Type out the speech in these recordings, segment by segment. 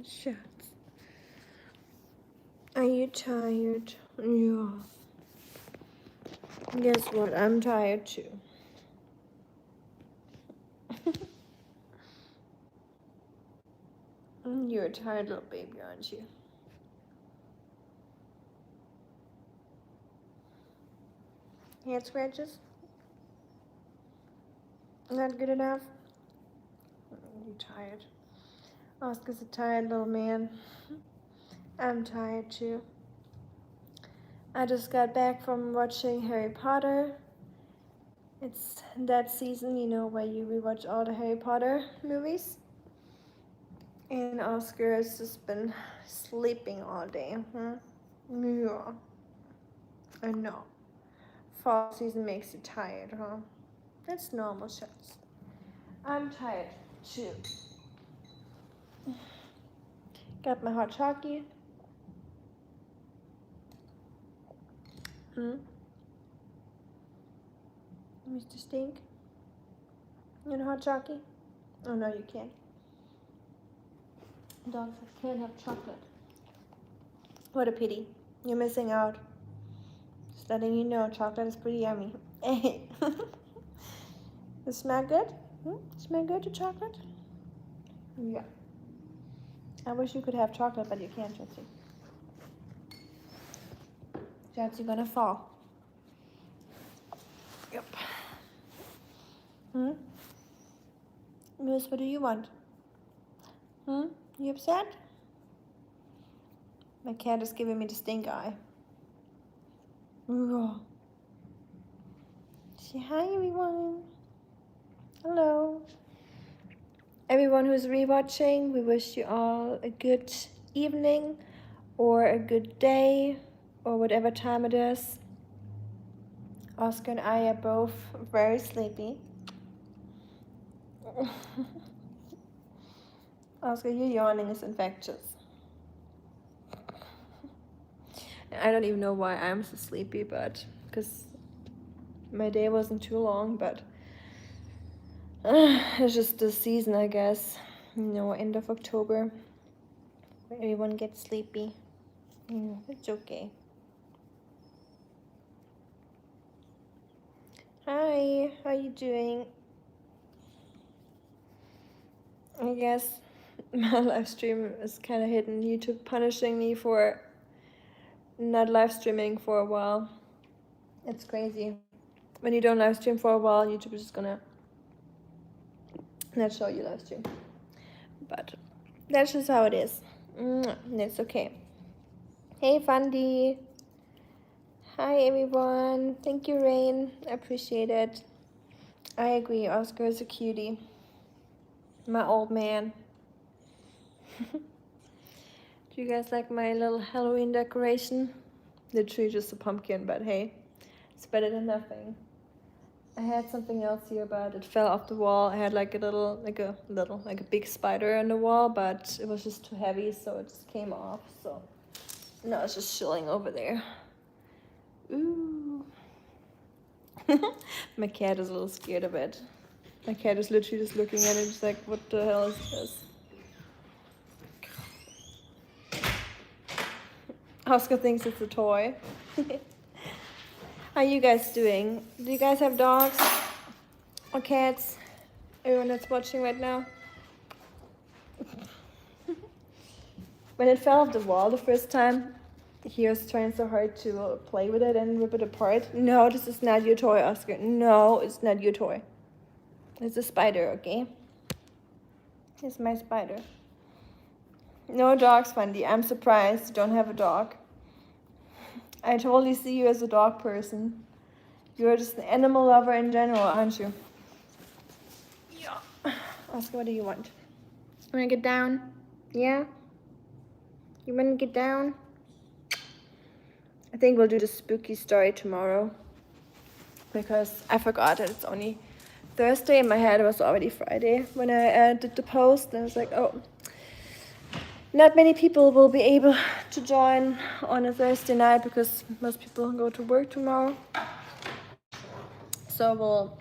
Schatz. Are you tired? Yeah. Guess what? I'm tired too. You're a tired little baby, aren't you? Head scratches? Not good enough? You're tired. Oscar's a tired little man. I'm tired too. I just got back from watching Harry Potter. It's that season, you know, where you rewatch all the Harry Potter movies. And Oscar has just been sleeping all day. Yeah. I know. Fall season makes you tired, huh? That's normal, Schatz. I'm tired too. Got my hot chocolate. Mr. Stink? You want hot chocolate? Oh no, you can't. Dogs can't have chocolate. What a pity. You're missing out. Just letting you know, chocolate is pretty yummy. Hey. It smell good? Smell good, the chocolate? Yeah. I wish you could have chocolate, but you can't, Jesse. Jesse, you're gonna fall. Yep. Moose, what do you want? You upset? My cat is giving me the stink eye. Say hi, everyone. Hello. Everyone who's rewatching, we wish you all a good evening or a good day or whatever time it is. Oscar and I are both very sleepy. Oscar, your yawning is infectious. I don't even know why I'm so sleepy, but because my day wasn't too long, but it's just the season, I guess. You know, end of October, where everyone gets sleepy. It's okay. Hi, how you doing? I guess my live stream is kind of hidden. YouTube punishing me for not live streaming for a while. It's crazy. When you don't live stream for a while, YouTube is just gonna not show you live stream. But that's just how it is. It's okay. Hey, Fundy. Hi, everyone. Thank you, Rain. I appreciate it. I agree. Oscar is a cutie. My old man. Do you guys like my little Halloween decoration? Literally just a pumpkin, but hey, it's better than nothing. I had something else here, but it fell off the wall. I had like a big spider on the wall, but it was just too heavy, so it just came off. So now it's just chilling over there. Ooh. My cat is a little scared of it. My cat is literally just looking at it, just like, what the hell is this? Oscar thinks it's a toy. How are you guys doing? Do you guys have dogs or cats? Everyone that's watching right now? When it fell off the wall the first time, he was trying so hard to play with it and rip it apart. No, this is not your toy, Oscar. No, it's not your toy. It's a spider, okay? It's my spider. No dogs, Fundy. I'm surprised you don't have a dog. I totally see you as a dog person. You're just an animal lover in general, aren't you? Yeah. Oscar, what do you want? You wanna get down? Yeah? You wanna get down? I think we'll do the spooky story tomorrow. Because I forgot that it's only Thursday. In my head it was already Friday when I did the post. And I was like, oh, not many people will be able to join on a Thursday night because most people go to work tomorrow. So we'll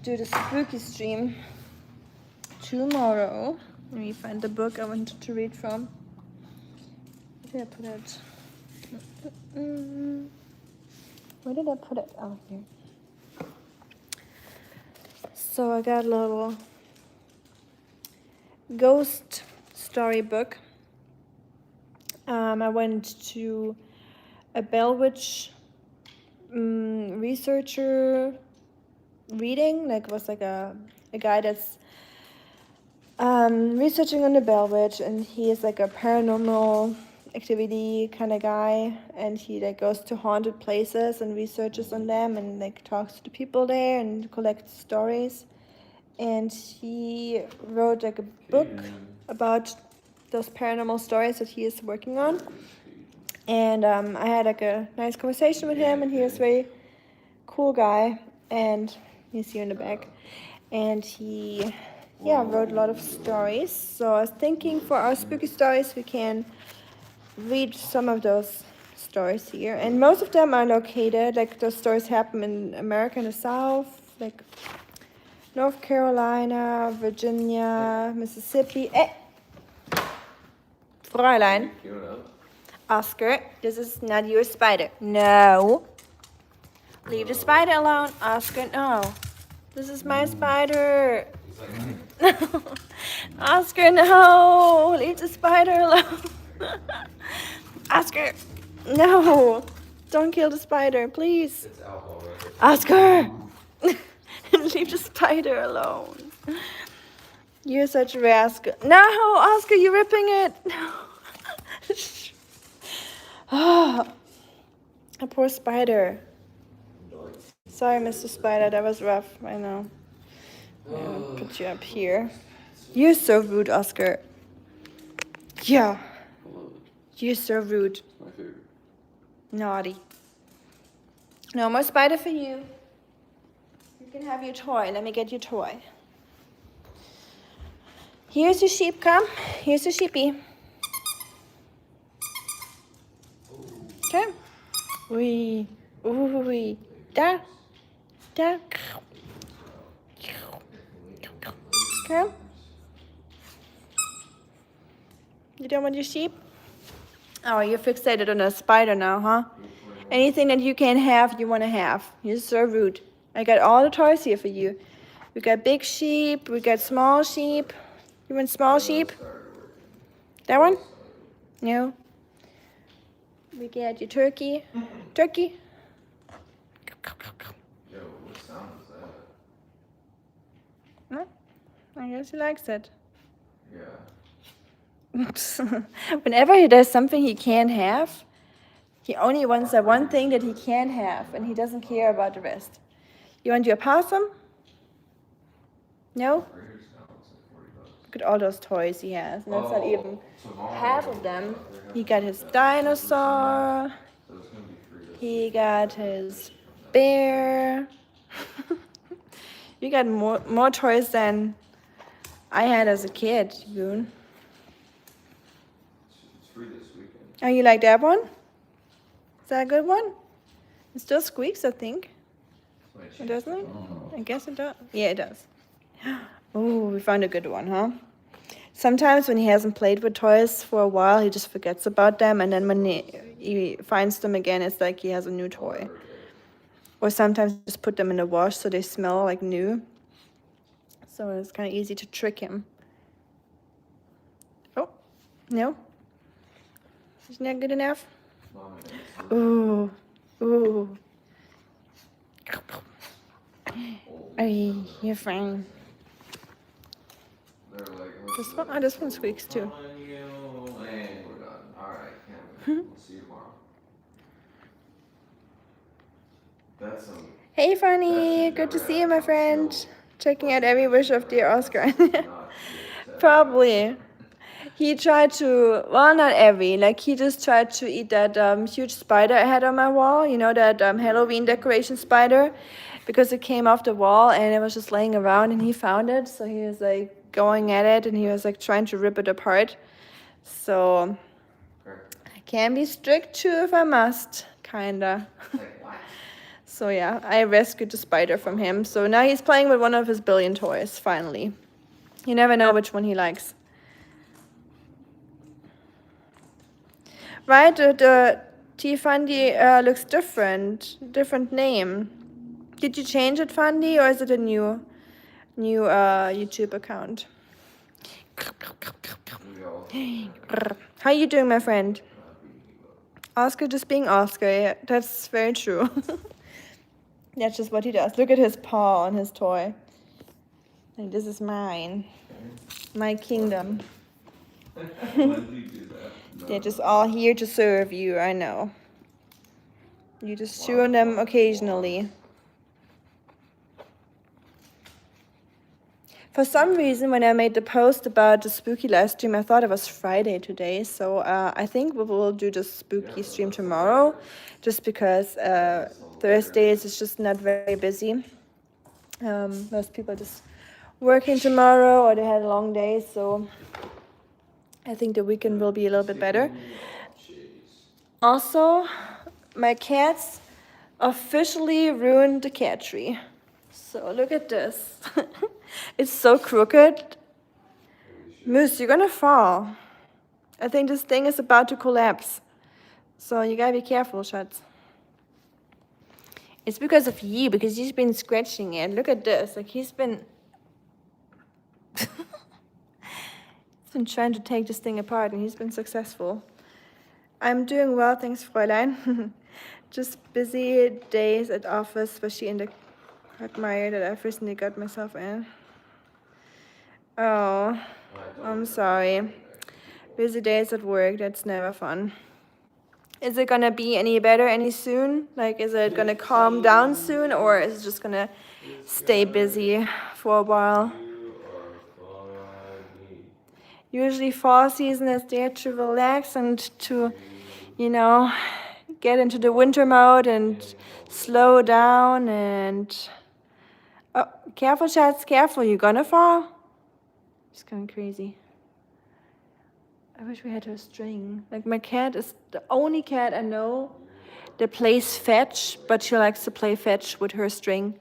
do the spooky stream tomorrow. Let me find the book I wanted to read from. Where did I put it? Where did I put it? Oh, here. So I got a little ghost story book. I went to a Bell Witch researcher reading. Like, it was like a guy that's researching on the Bell Witch, and he is like a paranormal activity kind of guy, and he like goes to haunted places and researches on them, and like talks to the people there and collects stories. And he wrote like a book about those paranormal stories that he is working on. And I had like a nice conversation with him, and he was a very cool guy, and he's here in the back. And he wrote a lot of stories. So I was thinking for our spooky stories we can read some of those stories here. And most of them are located, like those stories happen in America, in the South, like North Carolina, Virginia, Mississippi. Fräulein. Oscar, this is not your spider. No. Leave the spider alone, Oscar. No. This is my spider. Oscar, no. Leave the spider alone. Oscar, no. Don't kill the spider, please. Oscar. Leave the spider alone. You're such a rascal. No, Oscar, you're ripping it. No. Oh, a poor spider. Sorry, Mr. Spider, that was rough. I know. I'll put you up here. You're so rude, Oscar. Yeah. You're so rude. My favorite. Naughty. No more spider for you. You can have your toy. Let me get your toy. Here's your sheep, come. Here's your sheepy. Okay. Wee. Ooh, wee. Da. Da. Come. You don't want your sheep? Oh, you're fixated on a spider now, huh? Anything that you can't have, you want to have. You're so rude. I got all the toys here for you. We got big sheep. We got small sheep. You want small sheep? That one? No. We got your turkey. Turkey. Yo, what sound is that? No? I guess he likes it. Yeah. Whenever he does something he can't have, he only wants that one thing that he can't have, and he doesn't care about the rest. You want your possum? No? Look at all those toys he has. And that's not even half of them. He got his dinosaur. He got his bear. You got more toys than I had as a kid, Yoon. It's free this weekend. Oh, you like that one? Is that a good one? It still squeaks, I think. It doesn't it? I guess it does. Yeah, it does. Oh, we found a good one, huh? Sometimes when he hasn't played with toys for a while, he just forgets about them, and then when he finds them again, it's like he has a new toy. Or sometimes just put them in the wash so they smell like new. So it's kind of easy to trick him. Oh, no? Isn't that good enough? Ooh, ooh. Hey, you're fine. This one squeaks too. We'll see you tomorrow. Hey, Fanny. Good to see you, my friend. Checking out every wish of dear Oscar. Probably. He tried to, well, not every, like he just tried to eat that huge spider I had on my wall, you know, that Halloween decoration spider, because it came off the wall and it was just laying around and he found it. So he was like going at it and he was like trying to rip it apart. So I can be strict too if I must, kinda. So yeah, I rescued the spider from him. So now he's playing with one of his billion toys, finally. You never know which one he likes. Right? The T Fundy looks different. Different name. Did you change it, Fundy, or is it a new YouTube account? We all How you doing, my friend? Oscar just being Oscar. Yeah, that's very true. That's just what he does. Look at his paw on his toy. Like, this is mine. My kingdom. when do you do that? No, They're just no. all here to serve you, I know. You just chew on them occasionally. For some reason, when I made the post about the spooky live stream, I thought it was Friday today. So I think we will do the spooky stream tomorrow, just because Thursdays is just not very busy. Most people are just working tomorrow, or they had a long day. So I think the weekend will be a little bit better. Also, my cats officially ruined the cat tree. So look at this. It's so crooked. Moose, you're gonna fall. I think this thing is about to collapse. So you gotta be careful, Schatz. It's because of you, because he's been scratching it. Look at this. Like, he's been he's been trying to take this thing apart, and he's been successful. I'm doing well, thanks, Fräulein. Just busy days at office, especially in the quagmire that I've recently got myself in. Oh, I'm sorry. Busy days at work, that's never fun. Is it gonna be any better any soon? Like, is it gonna calm down soon, or is it just gonna stay busy for a while? Usually fall season is there to relax and to, you know, get into the winter mode and slow down and... Oh, careful, Chats, careful, you're gonna fall. It's going crazy. I wish we had her string. Like, my cat is the only cat I know that plays fetch, but she likes to play fetch with her string.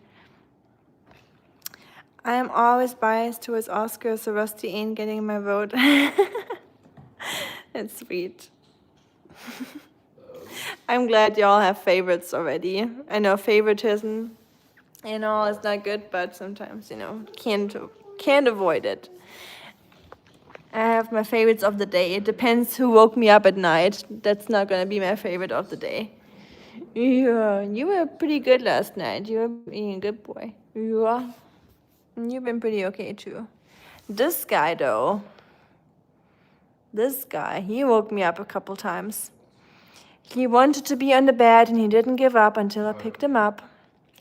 I am always biased towards Oscar, so Rusty ain't getting my vote. That's sweet. I'm glad y'all have favorites already. I know favoritism and all is not good, but sometimes, you know, can't avoid it. I have my favorites of the day. It depends who woke me up at night. That's not gonna be my favorite of the day. Yeah, you were pretty good last night. You were being a good boy. Yeah. You've been pretty okay too. This guy though. This guy, he woke me up a couple times. He wanted to be on the bed and he didn't give up until I picked him up.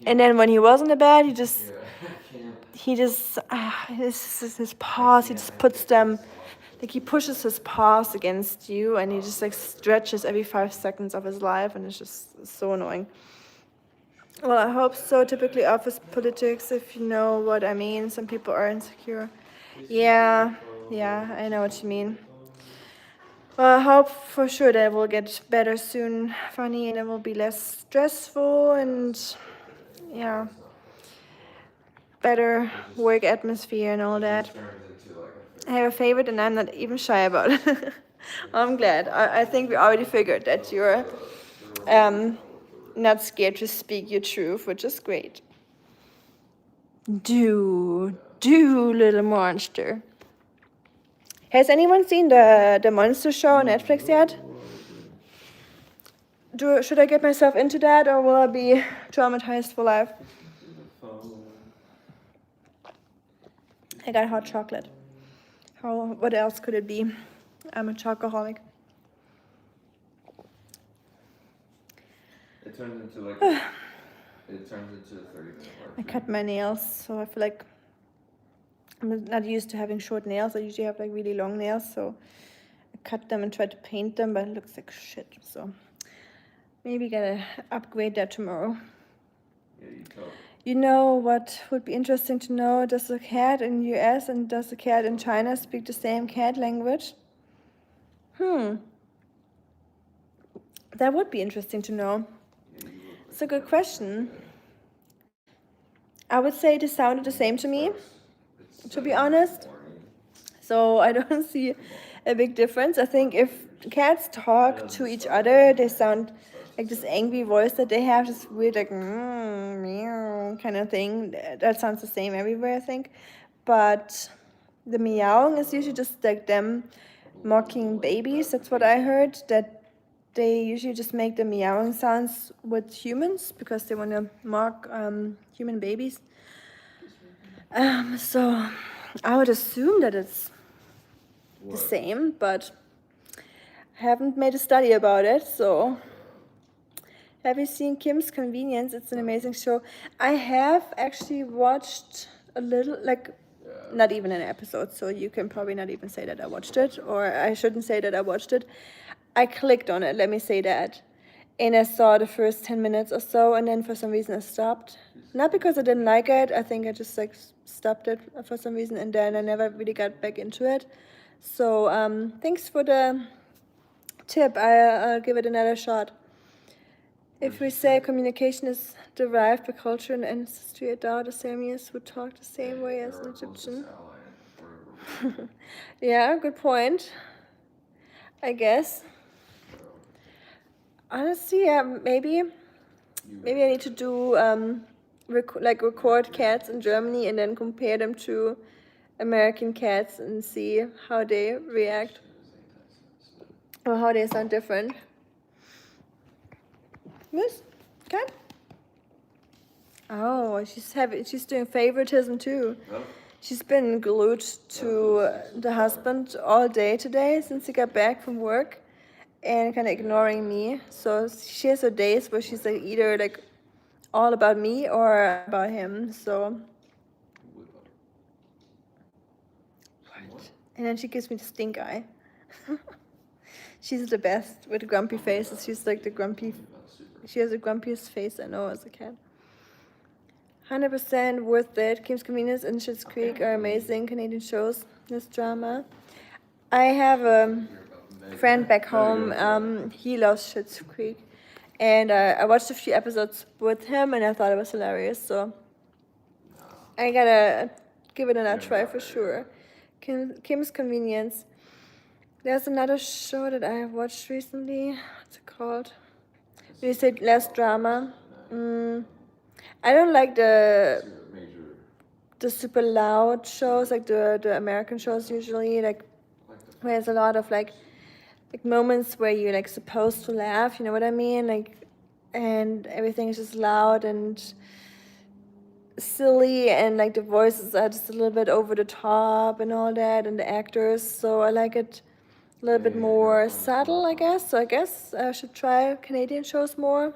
And then when he was on the bed, his paws, he just puts them, like, he pushes his paws against you and he just like stretches every 5 seconds of his life, and it's just so annoying. Well, I hope so. Typically office politics, if you know what I mean. Some people are insecure. Yeah, I know what you mean. Well, I hope for sure that it will get better soon, Funny, and it will be less stressful and, yeah, better work atmosphere and all that. I have a favorite and I'm not even shy about it. I'm glad. I think we already figured that you're not scared to speak your truth, which is great. Do, little monster. Has anyone seen the Monster Show on Netflix yet? Should I get myself into that, or will I be traumatized for life? I got hot chocolate. What else could it be? I'm a chocoholic. It turns into like it turns into a 30-minute mark. I cut my nails, so I feel like I'm not used to having short nails. I usually have like really long nails, so I cut them and try to paint them, but it looks like shit. So maybe gotta upgrade that tomorrow. Yeah, you tell. You know what would be interesting to know? Does the cat in the US and does the cat in China speak the same cat language? That would be interesting to know. It's a good question. I would say they sounded the same to me, to be honest. So I don't see a big difference. I think if cats talk to each other, they sound like this angry voice that they have, this weird like meow kind of thing. That sounds the same everywhere, I think. But the meowing is usually just like them mocking babies. That's what I heard. That they usually just make the meowing sounds with humans because they want to mock human babies. So I would assume that it's the same, but I haven't made a study about it. So have you seen Kim's Convenience? It's an amazing show. I have actually watched a little, like not even an episode, so you can probably not even say that I watched it, or I shouldn't say that I watched it. I clicked on it, let me say that. And I saw the first 10 minutes or so, and then for some reason I stopped. Not because I didn't like it, I think I just like stopped it for some reason, and then I never really got back into it. So thanks for the tip. I'll give it another shot. If we say communication is derived by culture and ancestry, I doubt the Samians would talk the same way as an Egyptian. Yeah, good point. I guess. Honestly, yeah, maybe I need to do record cats in Germany and then compare them to American cats and see how they react or how they sound different. Yes, okay. Oh, she's doing favoritism too. Oh. She's been glued to the husband all day today since he got back from work and kind of ignoring me. So she has her days where she's like either like all about me or about him. So and then she gives me the stink eye. She's the best with grumpy faces. She's like the grumpy. She has the grumpiest face I know as a cat. 100% worth it. Kim's Convenience and Schitt's Creek are amazing Canadian shows. This drama. I have a friend back home. He loves Schitt's Creek, and I watched a few episodes with him, and I thought it was hilarious. So I gotta give it another try for sure. Kim's Convenience. There's another show that I have watched recently. What's it called? You said less drama. I don't like the super loud shows, like the American shows usually, like where there's a lot of like moments where you're like supposed to laugh, you know what I mean? Like, and everything is just loud and silly, and like the voices are just a little bit over the top and all that, and the actors. So I like it a little bit more subtle, I guess. So I guess I should try Canadian shows more.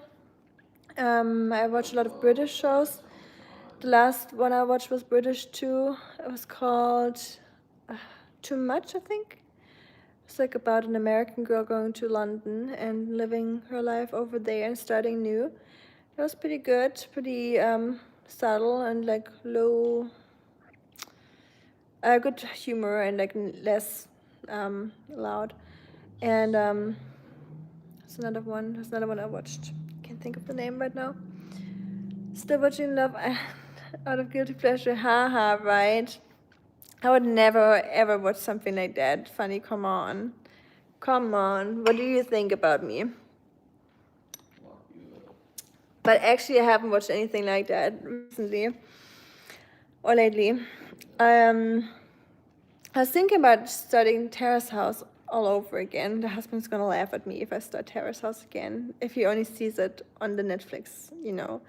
I watch a lot of British shows. The last one I watched was British too. It was called Too Much, I think. It's like about an American girl going to London and living her life over there and starting new. It was pretty good, pretty subtle and like low, good humor and like less loud. And there's another one I watched. Can't think of the name right now. Still watching Love out of guilty pleasure. Haha, right? I would never ever watch something like that. Funny, come on. What do you think about me? But actually, I haven't watched anything like that recently or lately. I was thinking about starting Terrace House all over again. The husband's gonna laugh at me if I start Terrace House again. If he only sees it on the Netflix, you know.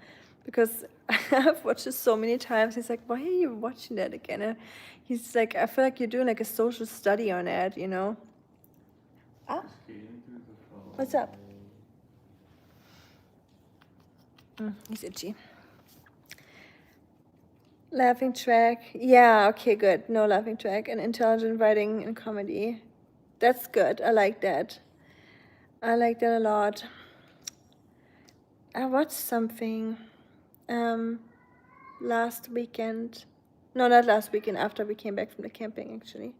Because I've watched it so many times. He's like, why are you watching that again? And he's like, I feel like you're doing like a social study on it, you know? Ah, what's up? He's itchy. Laughing track. Yeah, okay, good. No laughing track. And intelligent writing and comedy. That's good. I like that. I like that a lot. I watched something last weekend. No, not last weekend, after we came back from the camping, actually.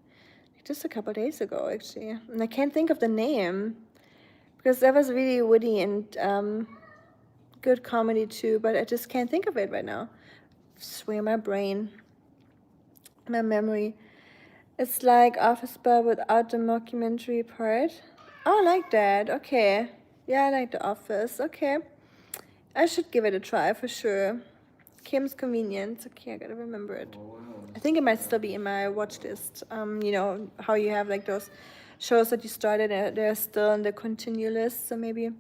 Just a couple days ago, actually. And I can't think of the name. Because that was really witty and good comedy too, but I just can't think of it right now. I swear my brain, my memory. It's like Office but without the mockumentary part. Oh, I like that. Okay. Yeah, I like The Office. Okay. I should give it a try for sure. Kim's Convenience. Okay, I gotta remember it. I think it might still be in my watch list. You know how you have like those shows that you started and they're still in the continue list, so maybe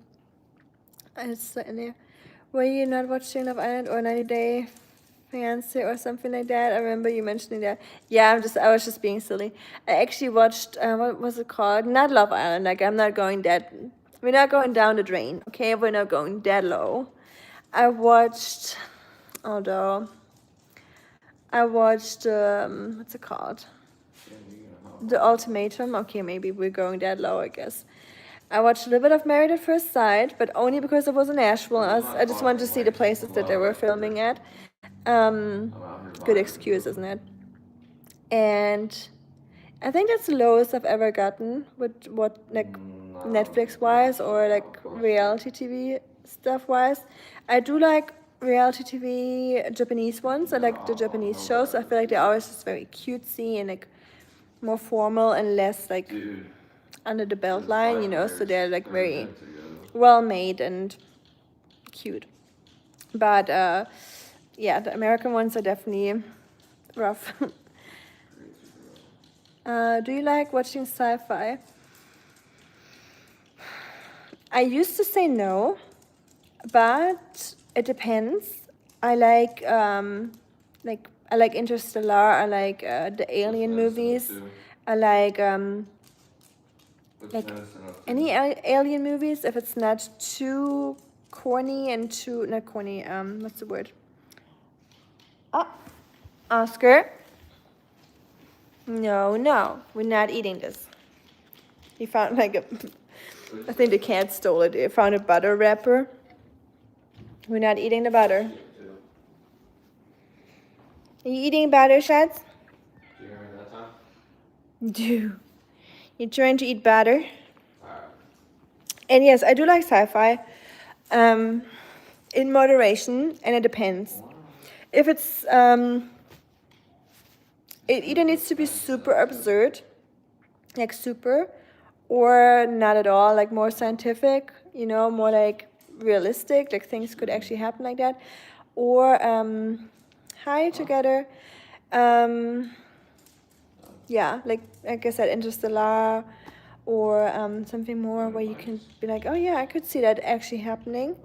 it's still in there. Were you not watching Love Island or 90 Day Fiance or something like that? I remember you mentioning that. Yeah, I was just being silly. I actually watched what was it called? Not Love Island. Like we're not going down the drain. Okay, we're not going that low. I watched what's it called? The Ultimatum. Okay, maybe we're going that low, I guess. I watched a little bit of Married at First Sight, but only because it was in Nashville. I just wanted to see the places that they were filming at. Good excuse, isn't it? And I think that's the lowest I've ever gotten with what, like, Netflix wise or like reality TV stuff wise. I do like reality TV Japanese ones. I like the Japanese shows. I feel like they're always just very cutesy and like more formal and less like under the belt line, you know, so they're like very well made and cute. But yeah, the American ones are definitely rough. Do you like watching sci-fi? I used to say no, but it depends. I like Interstellar. I like the Alien movies. I like any alien movies if it's not too corny and too not corny. What's the word? Oscar. No, we're not eating this. He found like I think the cat stole it. He found a butter wrapper. We're not eating the butter. Are you eating butter, Shats? Do. You're trying to eat butter? And yes, I do like sci-fi. In moderation, and it depends. If it's it either needs to be super absurd, like super, or not at all, like more scientific, you know, more like realistic, like things could actually happen like that, or hi together, yeah, like I said, Interstellar, or something more where you can be like, oh yeah, I could see that actually happening.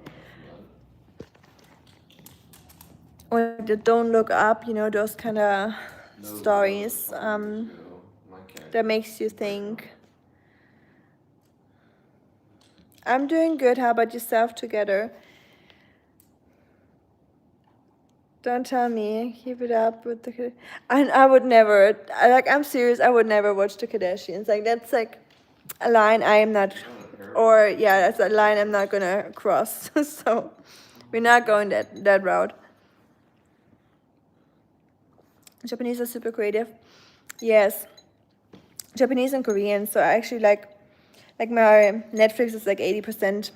Or the Don't Look Up, you know, those kind of stories that makes you think. I'm doing good. How about yourself together? Don't tell me. Keep it up with the. I would never. I'm serious. I would never watch the Kardashians. Like that's like a line I am not. Or yeah, that's a line I'm not gonna cross. So we're not going that route. Japanese are super creative. Yes. Japanese and Korean. So I actually like my Netflix is like 80%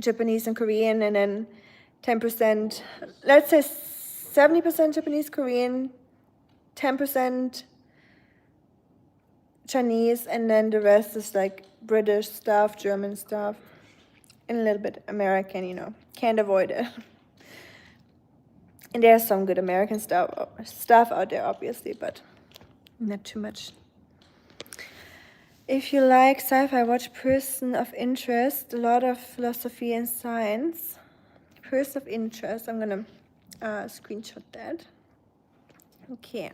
Japanese and Korean, and then 10%, let's say 70% Japanese, Korean, 10% Chinese, and then the rest is like British stuff, German stuff, and a little bit American, you know. Can't avoid it. And there's some good American stuff out there, obviously, but not too much. If you like sci-fi, watch Person of Interest. A lot of philosophy and science. Person of Interest. I'm gonna screenshot that. Okay.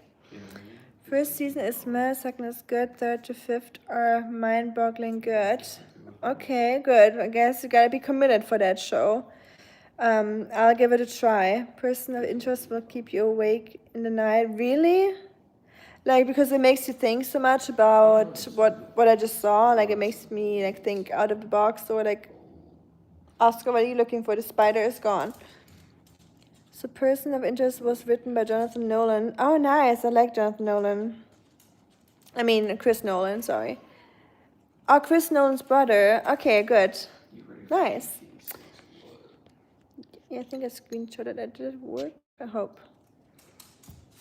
First season is meh, second is good, third to fifth are mind-boggling good. Okay, good. I guess you gotta be committed for that show. I'll give it a try. Person of Interest will keep you awake in the night. Really? Like, because it makes you think so much about what I just saw. Like, it makes me like think out of the box. Or like, Oscar, what are you looking for? The spider is gone. So Person of Interest was written by Jonathan Nolan. Oh, nice. I like Jonathan Nolan. I mean, Chris Nolan, sorry. Oh, Chris Nolan's brother. Okay, good. Nice. Yeah, I think I screenshotted it. Did it work? I hope.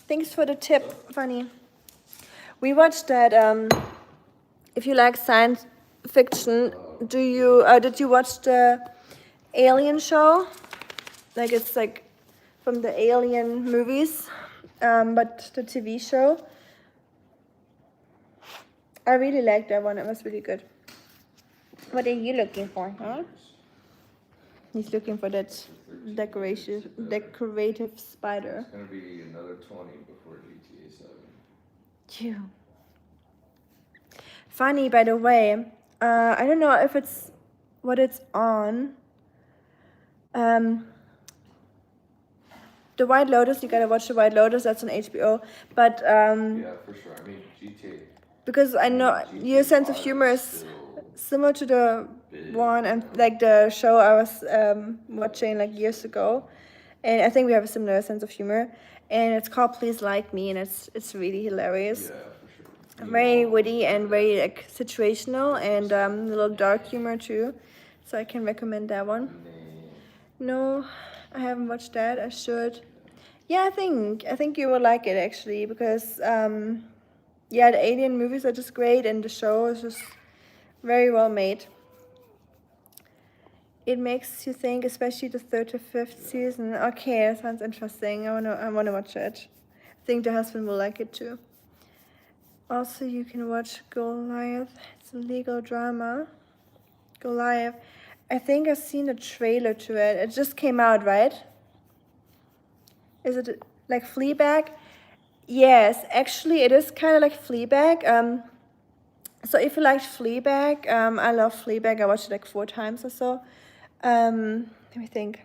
Thanks for the tip, Funny. We watched that. If you like science fiction, did you watch the Alien show? Like it's like from the Alien movies, but the TV show. I really liked that one. It was really good. What are you looking for, huh? He's looking for that decorative spider. It's gonna be another 20 before GTA 7. Phew. Funny, by the way. I don't know if it's what it's on. The White Lotus, you gotta watch The White Lotus, that's on HBO. But Yeah, for sure. I mean, GTA. because I know your sense of humor is similar to the one and like the show I was watching like years ago, and I think we have a similar sense of humor. And it's called Please Like Me, and it's really hilarious. Yeah, for sure. Very witty and very like situational, and a little dark humor too. So I can recommend that one. No, I haven't watched that. I should. Yeah, I think you will like it actually because yeah, the Alien movies are just great and the show is just very well made. It makes you think, especially the third to fifth season. Okay, that sounds interesting. I wanna watch it. I think the husband will like it too. Also, you can watch Goliath. It's a legal drama. Goliath. I think I've seen a trailer to it. It just came out, right? Is it like Fleabag? Yes, actually, it is kind of like Fleabag. So if you liked Fleabag, I love Fleabag. I watched it like 4 times or so. Let me think.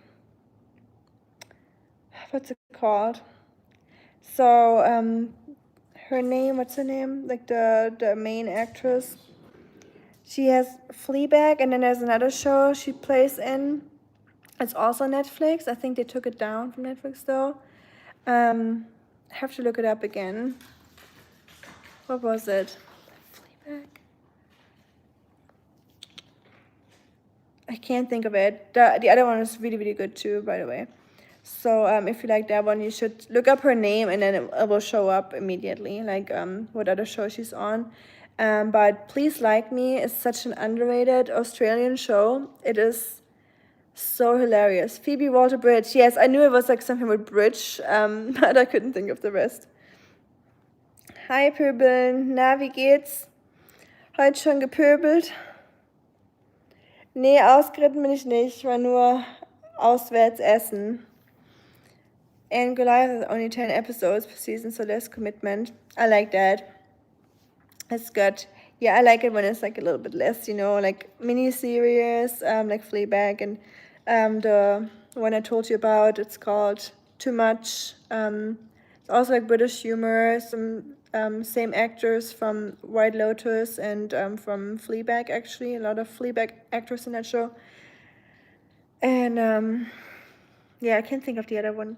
What's it called? So, her name, what's her name? Like the main actress. She has Fleabag, and then there's another show she plays in. It's also Netflix. I think they took it down from Netflix though. I have to look it up again. What was it? Fleabag? I can't think of it. The other one is really, really good too, by the way. So if you like that one, you should look up her name, and then it will show up immediately, like what other show she's on. But Please Like Me is such an underrated Australian show. It is so hilarious. Phoebe Waller-Bridge. Yes, I knew it was like something with bridge, but I couldn't think of the rest. Hi Pöbeln, na, wie geht's? Heute schon gepöbelt? Nee, ausgeritten bin ich nicht. Ich war nur auswärts essen. And Goliath has only 10 episodes per season, so less commitment. I like that. It's good. Yeah, I like it when it's like a little bit less, like mini-series, like Fleabag, and the one I told you about, it's called Too Much. It's also like British humor, some same actors from White Lotus and from Fleabag, actually. A lot of Fleabag actors in that show. And yeah, I can't think of the other one.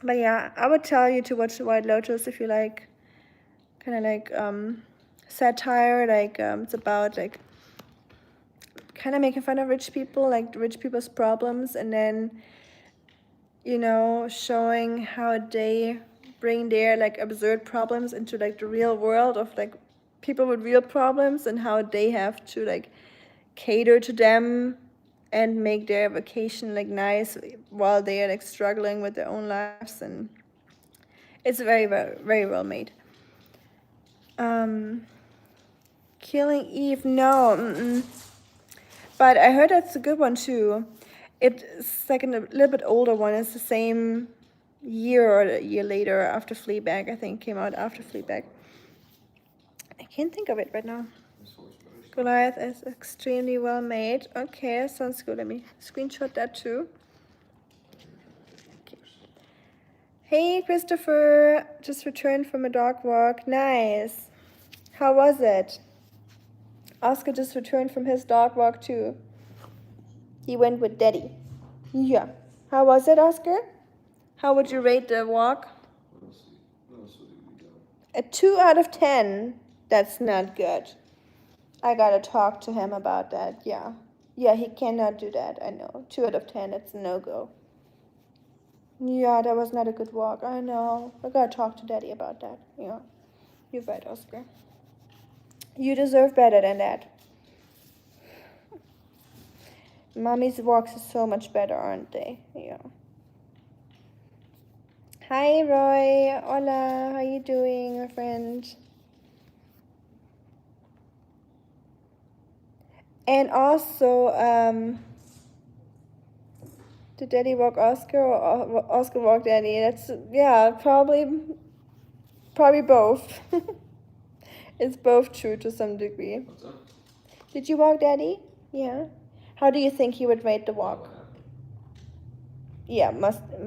But yeah, I would tell you to watch White Lotus if you like kind of like satire, like it's about like kind of making fun of rich people, like rich people's problems, and then showing how they bring their like absurd problems into like the real world of like people with real problems, and how they have to like cater to them and make their vacation like nice while they are like struggling with their own lives. And it's very, very, very well made. Killing Eve, no. But I heard that's a good one too. It's like a little bit older one. It's the same year or a year later after Fleabag. I think came out after Fleabag. I can't think of it right now. Goliath is extremely well made. Okay, sounds good. Let me screenshot that too. Okay. Hey, Christopher. Just returned from a dog walk. Nice. How was it? Oscar just returned from his dog walk too. He went with Daddy. Yeah. How was it, Oscar? How would you rate the walk? A 2 out of 10. That's not good. I gotta talk to him about that. Yeah, he cannot do that. I know. 2 out of 10. It's a no-go. Yeah, that was not a good walk. I know. I gotta talk to Daddy about that. Yeah. You're right, Oscar. You deserve better than that. Mommy's walks are so much better, aren't they? Yeah. Hi, Roy. Hola. How you doing, my friend? And also, did Daddy walk Oscar or Oscar walk Daddy? That's, yeah, probably both. It's both true to some degree. What's up? Did you walk Daddy? Yeah. How do you think he would rate the walk? Yeah,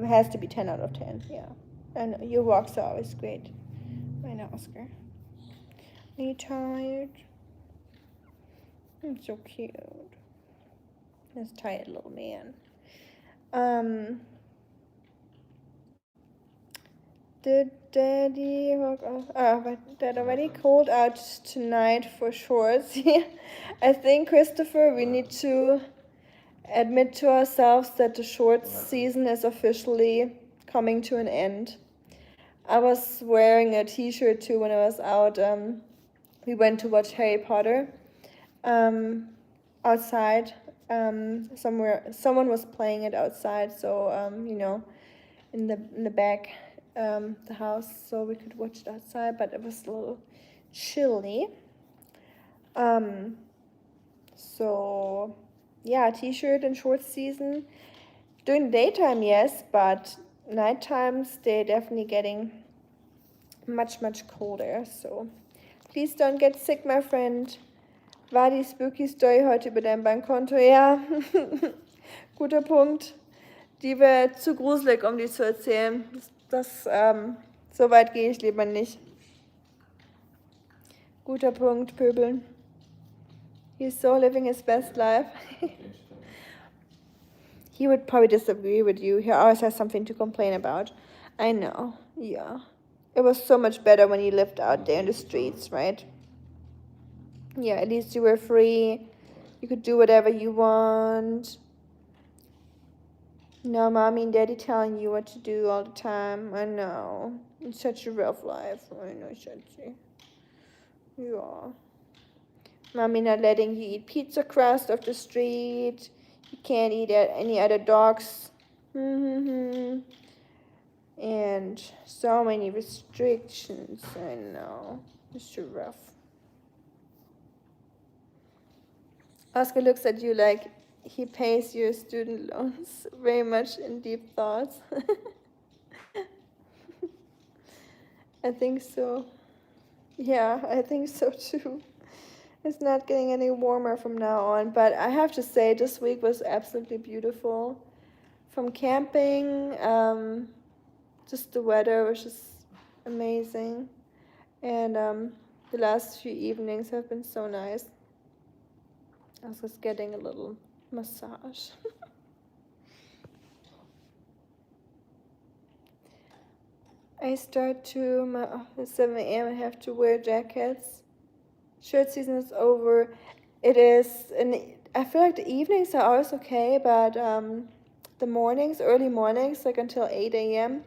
has to be 10 out of 10. Yeah. I know your walks are always great. I know, Oscar. Are you tired? I'm so cute. This tired little man. Did Daddy walk off? But that already cold out tonight for shorts. I think, Christopher, we need to admit to ourselves that the shorts season is officially coming to an end. I was wearing a t-shirt too when I was out. We went to watch Harry Potter outside. Somewhere, someone was playing it outside, so in the back, the house, so we could watch it outside. But it was a little chilly. So yeah, t-shirt and shorts season. During the daytime, yes, but night times they're definitely getting much colder. So please don't get sick, my friend. War die spooky Story heute über dein Bankkonto? Ja, guter Punkt. Die wäre zu gruselig, um die zu erzählen. So weit gehe ich lieber nicht. Guter Punkt, Pöbeln. He's so living his best life. He would probably disagree with you. He always has something to complain about. I know, yeah. It was so much better when you lived out there in the streets, right? Yeah, at least you were free. You could do whatever you want. No, Mommy and Daddy telling you what to do all the time. I know. It's such a rough life. I know, Schatzi. Yeah. Mommy not letting you eat pizza crust off the street. You can't eat at any other dogs. And so many restrictions. I know. It's too rough. Oscar looks at you like he pays your student loans very much in deep thoughts. I think so. Yeah, I think so too. It's not getting any warmer from now on, but I have to say this week was absolutely beautiful. From camping, just the weather was just amazing. And the last few evenings have been so nice. I was just getting a little massage. I start to at 7 a.m. I have to wear jackets. Shirt season is over. It is, and I feel like the evenings are always okay, but the mornings, early mornings, like until 8 a.m.,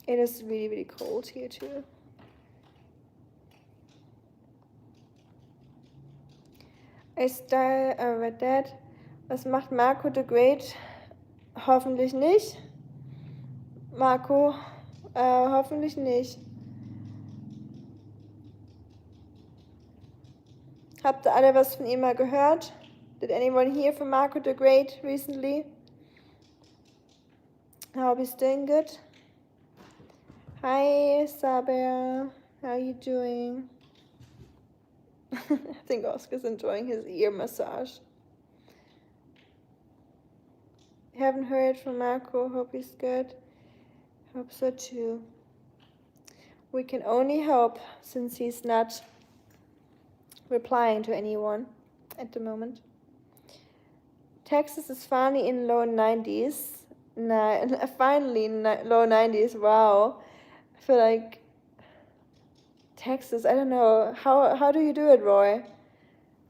it is really cold here too. I start with that. Was macht Marco the Great? Hoffentlich nicht. Marco, hoffentlich nicht. Habt ihr alle was von ihm mal gehört? Did anyone hear from Marco the Great recently? I hope he's doing good. Hi, Saber. How are you doing? I think Oscar's enjoying his ear massage. Haven't heard from Marco. Hope he's good. Hope so too. We can only hope, since he's not replying to anyone at the moment. Texas is finally in low 90s. Finally in low 90s. Wow. I feel like Texas, I don't know. How do you do it, Roy?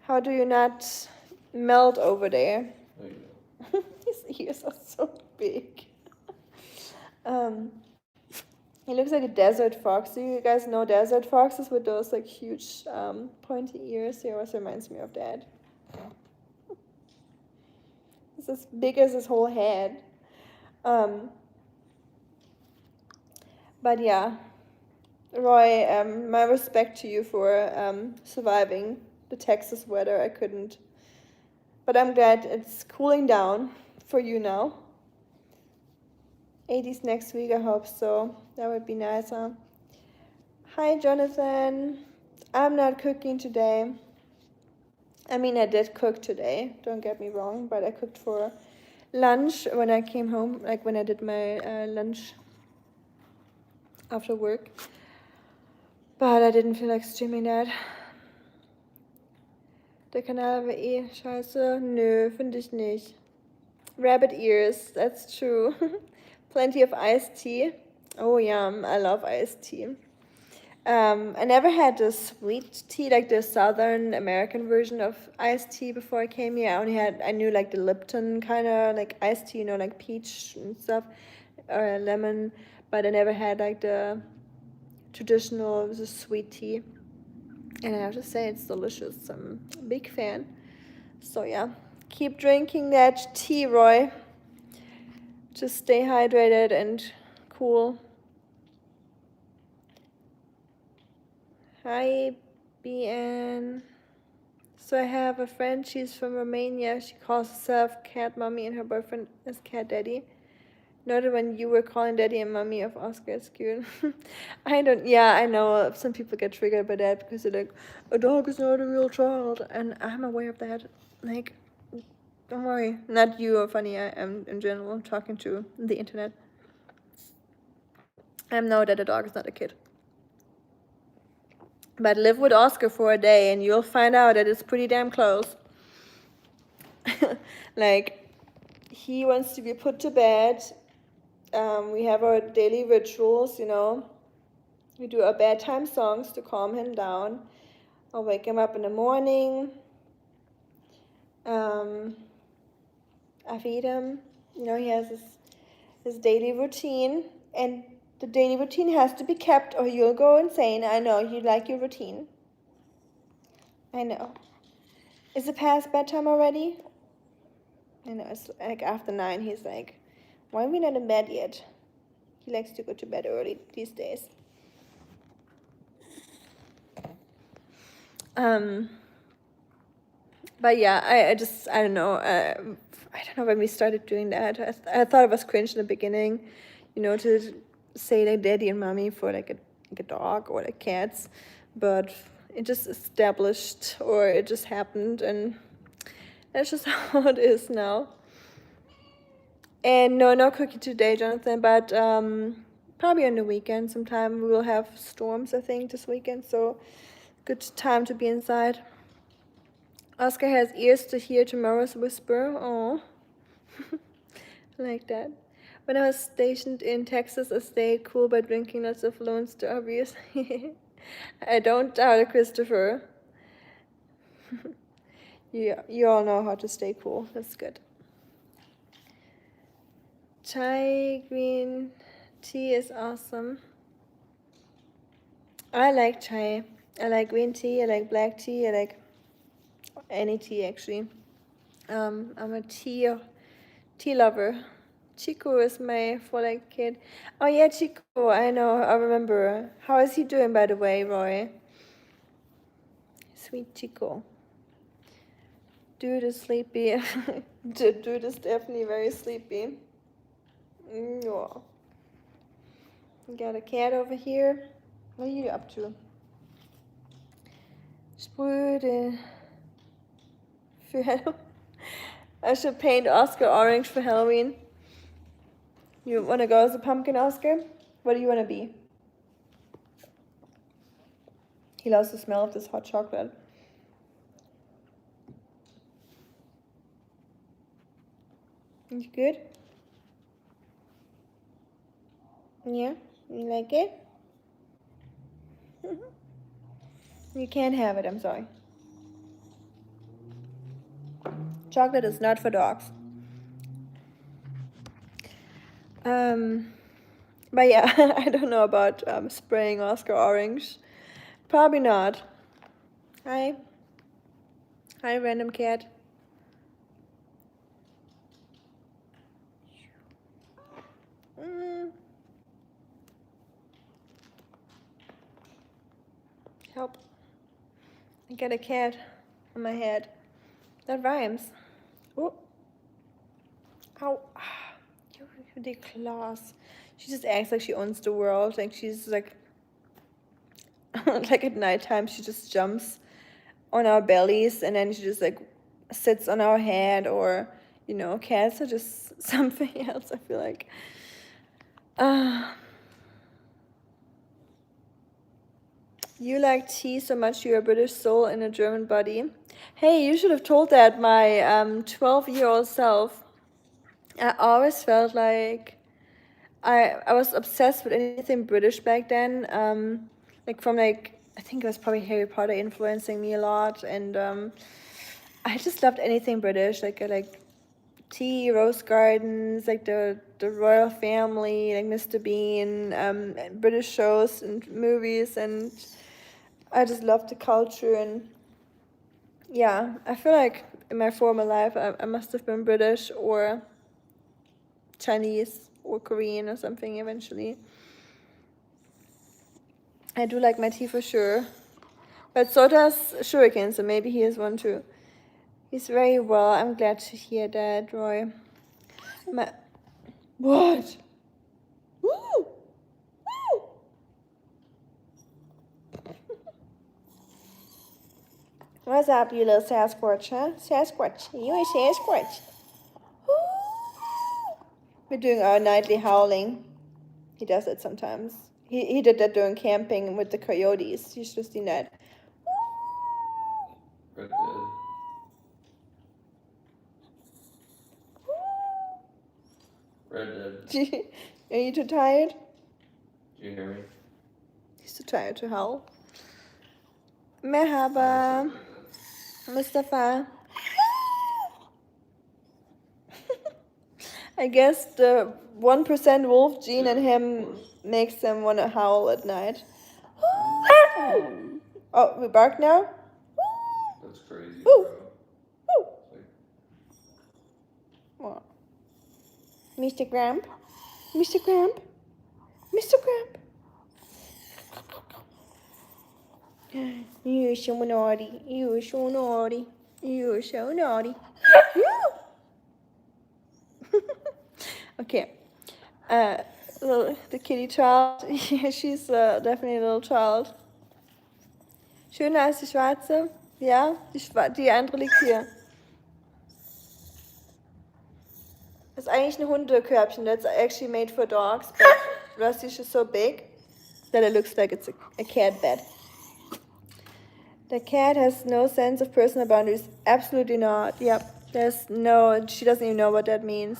How do you not melt over there? There you go. His ears are so big. He looks like a desert fox. Do you guys know desert foxes with those like huge pointy ears? He always reminds me of that. It's as big as his whole head. But yeah, Roy, my respect to you for surviving the Texas weather. I couldn't. But I'm glad it's cooling down for you now. 80s next week, I hope so. That would be nice, huh? Hi, Jonathan. I'm not cooking today. I mean, I did cook today, don't get me wrong, but I cooked for lunch when I came home, like when I did my lunch after work. But I didn't feel like streaming that. Der Kanal war eh scheiße. Nö, finde ich nicht. Rabbit ears, that's true. Plenty of iced tea. Oh, yum, I love iced tea. I never had the sweet tea, like the Southern American version of iced tea before I came here. I knew like the Lipton kind of like iced tea, you know, like peach and stuff, or lemon, but I never had like the traditional, the sweet tea. And I have to say, it's delicious. I'm a big fan. So yeah, keep drinking that tea, Roy. Just stay hydrated and cool. Hi, BN. So I have a friend, she's from Romania. She calls herself Cat Mommy and her boyfriend is Cat Daddy. Noted when you were calling Daddy and Mommy of Oscar, it's cute. I know some people get triggered by that because they're like, a dog is not a real child. And I'm aware of that. Like, don't worry. Not you or Funny, I am in general talking to the internet. I know that a dog is not a kid. But live with Oscar for a day and you'll find out that it's pretty damn close. Like, he wants to be put to bed. We have our daily rituals, you know. We do our bedtime songs to calm him down. I'll wake him up in the morning. I feed him. You know, he has his daily routine. And the daily routine has to be kept or you'll go insane. I know, you like your routine. I know. Is it past bedtime already? I know, it's like after 9. He's like, why are we not in bed yet? He likes to go to bed early these days. But yeah, I don't know. I don't know when we started doing that. I thought it was cringe in the beginning, you know, to say like daddy and mommy for like a dog or like cats. But it just established or it just happened and that's just how it is now. And no cooking today, Jonathan, but probably on the weekend sometime. We will have storms, I think, this weekend, so good time to be inside. Oscar has ears to hear tomorrow's whisper. Oh, like that. When I was stationed in Texas, I stayed cool by drinking lots of Lone Strawberries. I don't doubt it, Christopher. You all know how to stay cool. That's good. Chai green tea is awesome. I like chai. I like green tea. I like black tea. I like any tea actually. I'm a tea lover. Chico is my like kid. Oh yeah, Chico. I know. I remember. How is he doing, by the way, Roy? Sweet Chico. Dude is sleepy. Dude is definitely very sleepy. Yeah. Got a cat over here. What are you up to? Sprüde. Für Halloween. I should paint Oscar orange for Halloween. You want to go as a pumpkin, Oscar? What do you want to be? He loves the smell of this hot chocolate. You good? Yeah? You like it? You can't have it, I'm sorry. Chocolate is not for dogs. But yeah, I don't know about spraying Oscar orange. Probably not. Hi. Hi, random cat. Help. I got a cat on my head. That rhymes. Oh. Ow. You the claws. She just acts like she owns the world. Like she's like like at nighttime she just jumps on our bellies and then she just like sits on our head, or you know, cats are just something else, I feel like. You like tea so much you're a British soul in a German body. Hey, you should have told that my 12-year-old self. I always felt like I was obsessed with anything British back then. Like from like, I think it was probably Harry Potter influencing me a lot, and I just loved anything British, like tea, rose gardens, like the royal family, like Mr. Bean, British shows and movies, and I just loved the culture. And yeah, I feel like in my former life I must have been British or Chinese or Korean or something eventually. I do like my tea for sure. But so does Shuriken, so maybe he is one too. He's very well. I'm glad to hear that, Roy. What? Woo! Woo! What's up, you little Sasquatch, huh? Sasquatch. You a Sasquatch. Woo! We're doing our nightly howling. He does it sometimes. He did that during camping with the coyotes. You should have seen that. Red Dead. Red Dead. Are you too tired? Do you hear me? He's too tired to howl. Merhaba, Mustafa. I guess the 1% wolf gene in him makes him want to howl at night. Oh, we bark now? That's crazy, Woo. bro. What? Mr. Gramp? Mr. Gramp? Mr. Gramp? You're so naughty. You're so naughty. You're so naughty. Okay. The kitty child. Yeah, she's definitely a little child. Schöner als die schwarze? Ja, die andere liegt hier. Das ist eigentlich ein Hundekörbchen. That's actually made for dogs, but Rusty's is so big that it looks like it's a cat bed. The cat has no sense of personal boundaries. Absolutely not. Yep. She doesn't even know what that means.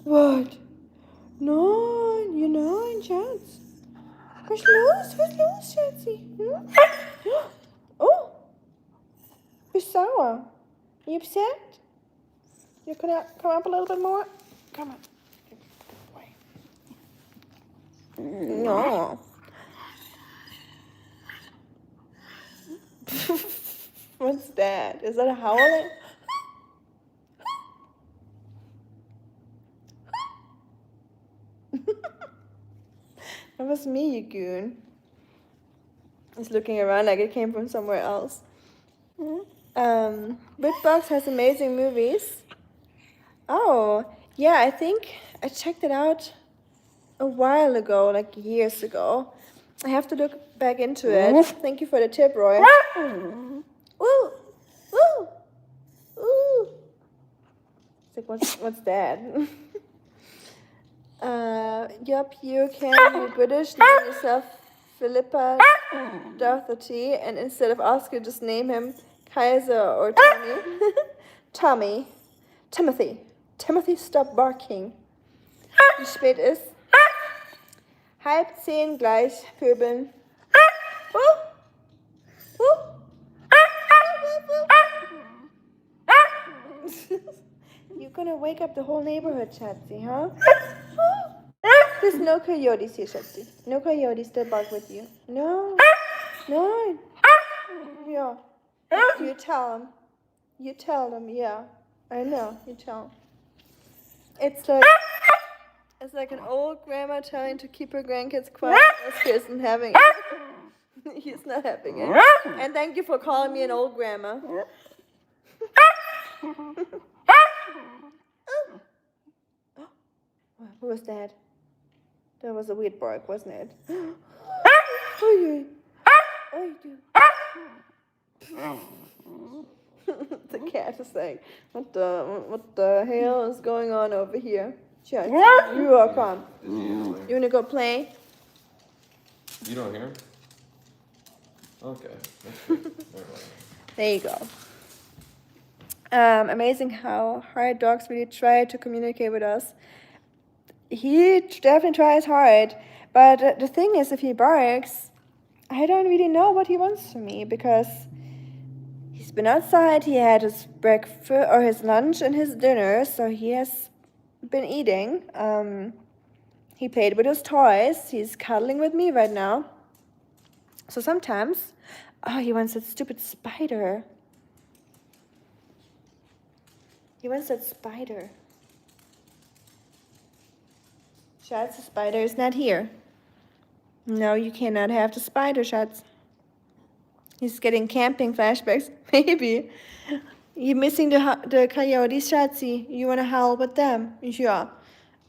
What? Nein, nein, Schatz. Was los, Schatzi? Hm? Oh, bist sauer. You upset? You gonna come up a little bit more? Come on. No. What's that? Is that a howling? That was me, you goon. He's looking around like it came from somewhere else. BritBox has amazing movies. Oh, yeah, I think I checked it out a while ago, like years ago. I have to look back into it. Thank you for the tip, Roy. Ooh, ooh, ooh. It's like, what's that? Yup, you can be British, name yourself Philippa Doherty, and instead of Oscar, just name him Kaiser or Tommy. Timothy, stop barking. Wie spät ist? 9:30 gleich, Pöbeln. You're gonna wake up the whole neighborhood, Chatsy, huh? there's no coyotes here, Schatzi. No coyotes that bark with you. No. No. Yeah. You tell them. You tell them, yeah. I know, you tell them. It's like an old grandma trying to keep her grandkids quiet. Oscar isn't having it. He's not having it. And thank you for calling me an old grandma. Who was that? That was a weird bark, wasn't it? The cat is like, what the hell is going on over here? Shut. You are calm. You wanna go play? You don't hear him? Okay, that's good. Never mind. There you go. Amazing how hard dogs really try to communicate with us. He definitely tries hard, but the thing is, if he barks, I don't really know what he wants from me, because he's been outside, he had his breakfast or his lunch and his dinner, so he has been eating. He played with his toys, he's cuddling with me right now. So sometimes, he wants that stupid spider. He wants that spider. Schatz, the spider is not here. No, you cannot have the spider, Schatz. He's getting camping flashbacks. Maybe. You're missing the coyotes, Schatzi. You want to howl with them? Yeah.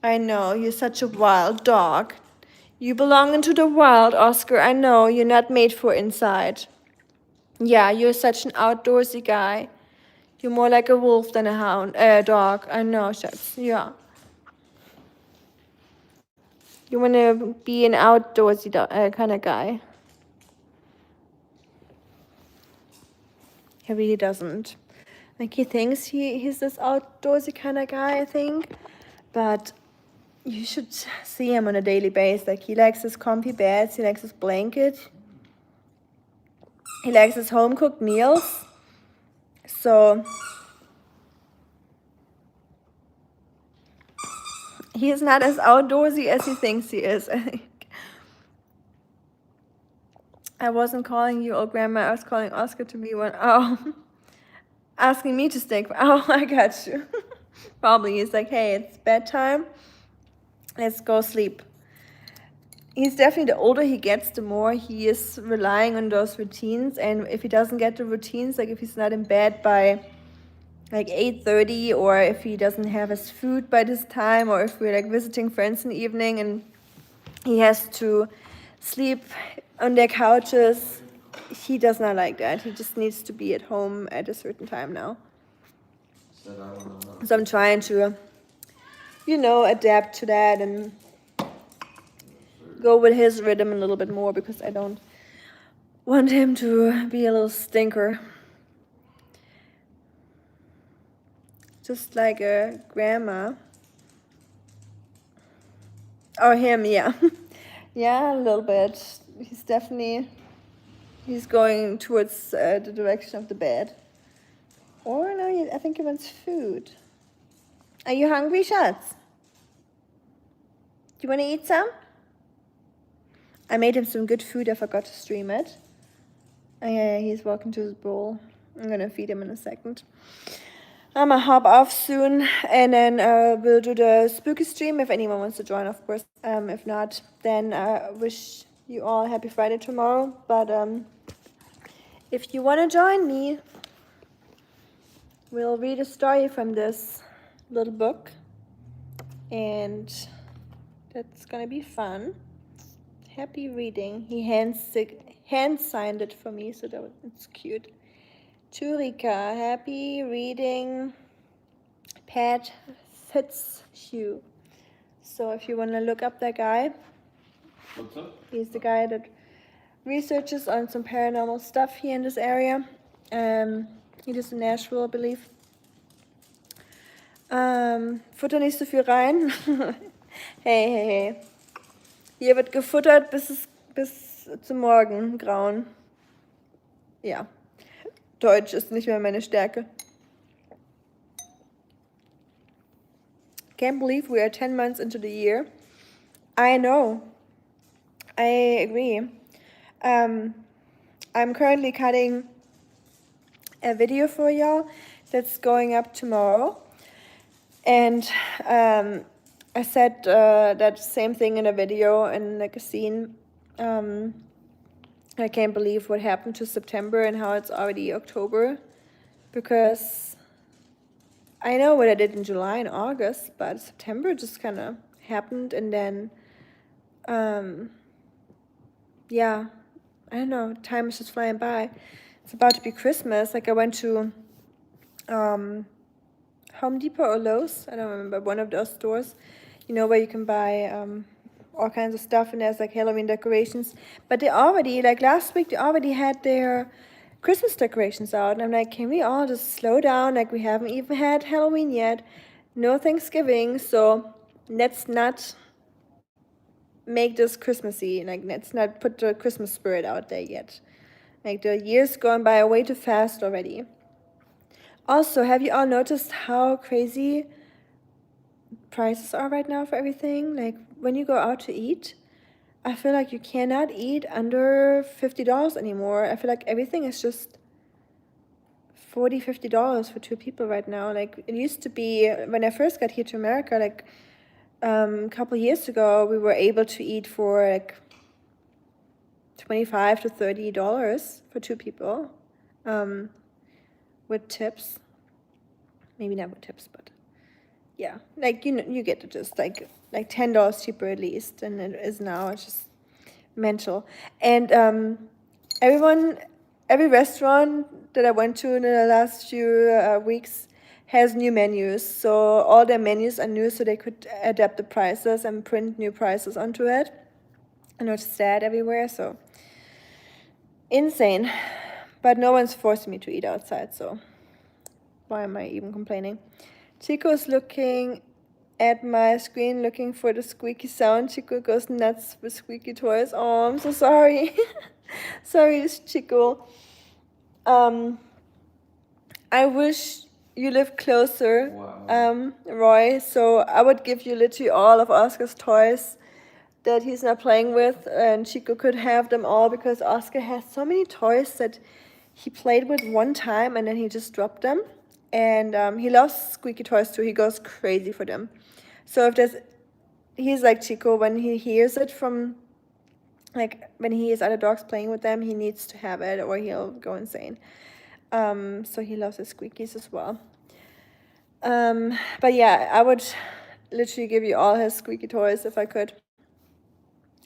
I know, you're such a wild dog. You belong into the wild, Oscar. I know, you're not made for inside. Yeah, you're such an outdoorsy guy. You're more like a wolf than a dog. I know, Schatz. Yeah. You want to be an outdoorsy kind of guy. He really doesn't. Like, he thinks he's this outdoorsy kind of guy, I think. But you should see him on a daily basis. Like, he likes his comfy beds. He likes his blanket. He likes his home-cooked meals. So he is not as outdoorsy as he thinks he is, I think. I wasn't calling you old grandma. I was calling Oscar to be one. Oh, asking me to stay. Oh, I got you. Probably he's like, hey, it's bedtime. Let's go sleep. He's definitely, the older he gets, the more he is relying on those routines. And if he doesn't get the routines, like if he's not in bed by like 8:30, or if he doesn't have his food by this time, or if we're like visiting friends in the evening and he has to sleep on their couches, he does not like that. He just needs to be at home at a certain time now. So I'm trying to, adapt to that and go with his rhythm a little bit more, because I don't want him to be a little stinker. Just like a grandma. Oh, him, yeah. Yeah, a little bit. He's going towards the direction of the bed. Or no, I think he wants food. Are you hungry, Schatz? Do you want to eat some? I made him some good food. I forgot to stream it. Oh, yeah, he's walking to his bowl. I'm going to feed him in a second. I'm going to hop off soon, and then we'll do the spooky stream if anyone wants to join, of course. If not, then I wish you all a happy Friday tomorrow. But if you want to join me, we'll read a story from this little book, and that's going to be fun. Happy reading. He hand-signed it for me, so it's cute. To Rika, happy reading, Pat Fitzhugh. So if you want to look up that guy, What's up? he's the guy that researches on some paranormal stuff here in this area. He lives in Nashville, I believe. Futter nicht so viel rein. Hey. Hier wird gefuttert bis zum Morgengrauen. Ja. Deutsch ist nicht mehr meine Stärke. Can't believe we are 10 months into the year. I know. I agree. I'm currently cutting a video for y'all that's going up tomorrow. And I said that same thing in a video and like a scene. I can't believe what happened to September and how it's already October, because I know what I did in July and August, but September just kind of happened. And then, yeah, I don't know, time is just flying by. It's about to be Christmas. Like I went to Home Depot or Lowe's, I don't remember, one of those stores, you know, where you can buy all kinds of stuff, and there's like Halloween decorations. But they already, like last week, they already had their Christmas decorations out. And I'm like, can we all just slow down? Like, we haven't even had Halloween yet, no Thanksgiving, so let's not make this Christmassy. Like, let's not put the Christmas spirit out there yet. Like, the year's going by way too fast already. Also, have you all noticed how crazy prices are right now for everything? Like, when you go out to eat, I feel like you cannot eat under $50 anymore. I feel like everything is just $40, $50 for two people right now. Like, it used to be when I first got here to America, like a couple years ago, we were able to eat for like $25 to $30 for two people, with tips. Maybe not with tips, but yeah, like you get the gist. Like $10 cheaper at least than it is now. It's just mental. And every restaurant that I went to in the last few weeks has new menus. So all their menus are new, so they could adapt the prices and print new prices onto it. I noticed that everywhere, so insane. But no one's forcing me to eat outside, so why am I even complaining? Chico is looking at my screen looking for the squeaky sound. Chico goes nuts with squeaky toys. Oh, I'm so sorry. Sorry, Chico. I wish you lived closer, Wow. Roy, so I would give you literally all of Oscar's toys that he's not playing with, and Chico could have them all, because Oscar has so many toys that he played with one time and then he just dropped them. And he loves squeaky toys too. He goes crazy for them. So he's like Chico, when he hears it from, like when he hears other dogs playing with them, he needs to have it or he'll go insane. So he loves his squeakies as well. But yeah, I would literally give you all his squeaky toys if I could,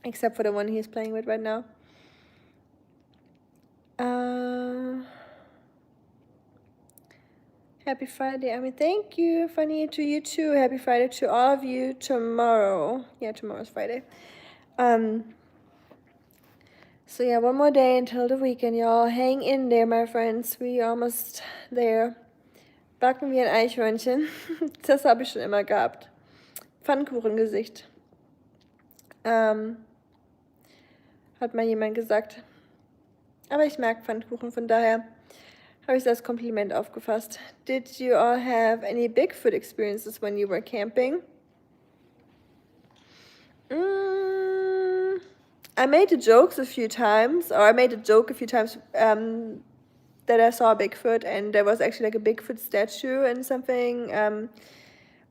except for the one he's playing with right now. Happy Friday. I mean, thank you, Funny, to you too. Happy Friday to all of you. Tomorrow. Yeah, tomorrow's Friday. So yeah, one more day until the weekend, y'all. Hang in there, my friends. We almost there. Backen wie ein Eichhörnchen. Das habe ich schon immer gehabt. Pfannkuchengesicht. Hat mal jemand gesagt. Aber ich mag Pfannkuchen, von daher habe ich das als Kompliment aufgefasst. Did you all have any Bigfoot experiences when you were camping? I made a joke a few times that I saw Bigfoot, and there was actually like a Bigfoot statue and something